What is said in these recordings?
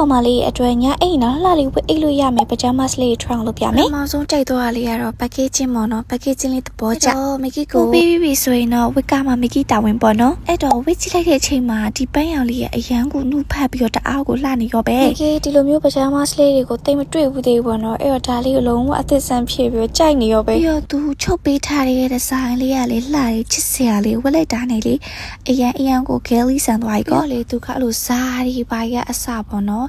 ကောင်မလေးအတွက်ညအိမ်နော်လှလေးဝတ်အိတ်လို့ရမယ်ပကြမ်းမတ်လေးထွန်းလုပ်ပြမယ်။အမောင်ဆုံးကြိုက်သွားလေးကတော့ packaging ပေါ့နော် packaging လေးသဘောကျ။မကီကိုပေးပြီးဆိုရင်တော့ဝစ်ကမှမကီတာဝန်ပေါ့နော်။အဲ့တော့ဝစ်ကြည့်လိုက်တဲ့အချိန်မှာဒီပန်းရောင်လေးရဲ့အရန်ကိုနှုတ်ဖတ်ပြီးတော့တအားကိုလှနေရောပဲ။မကီဒီလိုမျိုးပကြမ်းမတ်လေးတွေကိုတိတ်မတွေ့ဘူးသေးဘူးပေါ့နော်။အဲ့တော့ဒါလေးကိုလုံးဝအသစ်ဆန်းဖြစ်ပြီးတော့ကြိုက်နေရောပဲ။ပြီးတော့သူချုပ်ပေးထားတဲ့ဒီဇိုင်းလေးကလေလှလေးချစ်စရာလေးဝက်လိုက်တာနေလေအရန်ကို Kelly ဆန်သွားပြီကောလေသူကအဲ့လိုဇာဒီပါရအစပေါ့နော်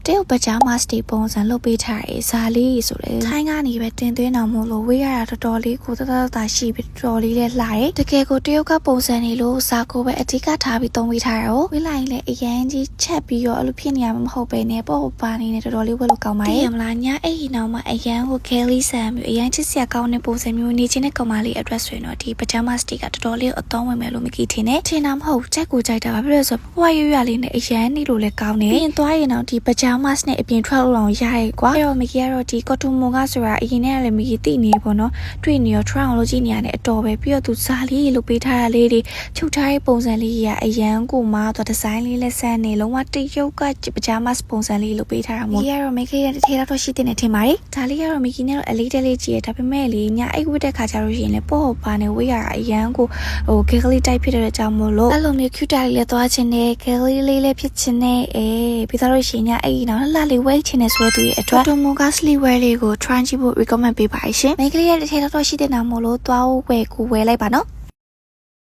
တရုတ်ပကြမ်းမတ်တီပုံစံလုပ်ပေးထားတယ်ဇာလေးဆိုလေထိုင်းကနေပဲတင်သွင်းတော်မို့လို့ဝေးရတာတော်တော်လေးကိုတရှိပြီးတော်လေးနဲ့လှတယ်တကယ်ကိုတရုတ်ကပုံစံနေလို့ဇာကိုပဲအဓိကထားပြီးသုံးပေးထားတာကိုဝေးလိုက်ရင်လည်းအရန်ကြီးချက်ပြီးတော့အဲ့လိုဖြစ်နေရမှာမဟုတ်ပဲねပေါ့ပါနေနဲ့တော်တော်လေးဝက်လို့ကောင်းပါရဲ့မလားညာအဲ့ဒီနောက်မှာအရန်ကို Kelly ဆန်မျိုးအရန်ချစ်စရာကောင်းတဲ့ပုံစံမျိုးနေချင်းတဲ့ကောင်မလေးအတွက်ဆိုရင်တော့ဒီပကြမ်းမတ်တီကတော်တော်လေးအသုံးဝင်မယ်လို့မကြည့်ထင်နဲ့ထင်တာမဟုတ်ကြိုက်ကိုကြိုက်တာပါပြီးတော့ဆိုဘွားရွရွလေးနဲ့အရန်နေလို့လည်းကောင်းတယ်ပြင်သွားရင်တော့ဒီပကြမ်းမတ်နဲ့အပြင်ထွက်လို့အောင်ရရဲကွာအဲ့တော့မကြီးကတော့ဒီကော်တူမွန်ကဆိုတာအရင်ကလည်းမကြီးသိနေပေါ့နော်တွေ့နေရော try အောင်လုပ်ကြည့်နေရတယ်အတော်ပဲပြီးတော့သူဇာလေးလုပ်ပေးထားတာလေးတွေချုပ်ထားတဲ့ပုံစံလေးကြီးကအရန်ကိုမားတော့ဒီဇိုင်းလေးလက်ဆန်းနေလုံးဝတရုတ်ကပကြမ်းမတ်ပုံစံလေးလုပ်ပေးထားတာမို့မကြီးကတော့မကြီးရဲ့တစ်ထည်တော့ရှိတဲ့နေထင်ပါတယ်ဒါလေးကတော့မကြီးနဲ့တော့အလေးတလေးကြီးရဒါပေမဲ့လေညအိတ်ဝတ်တဲ့ခါကျတော့ရှင်လေပေါ့ပါနေဝေးရတာအရန်ကိုဟို Kelly တိုက်ဖြစ်တဲ့အကြောင်းမို့လို့အဲ့လိုမျိုး cute လေးလည်းသွားချင်တယ် Kelly လေးလည်းဖြစ်ချင်တယ်ပြီးတော့ရှင်ညအဲ့ဒီတော့လှလေးဝဲချင်တယ်ဆိုတဲ့သူရဲ့အတွက်တူမူက sleeve wear လေးကို try ကြည့်ဖို့ recommend ပေးပါရှင်မိန်းကလေးရဲ့တစ်ထည်တော့ရှိတဲ့နာမို့လို့သွားဝဲကိုဝဲလိုက်ပါနော်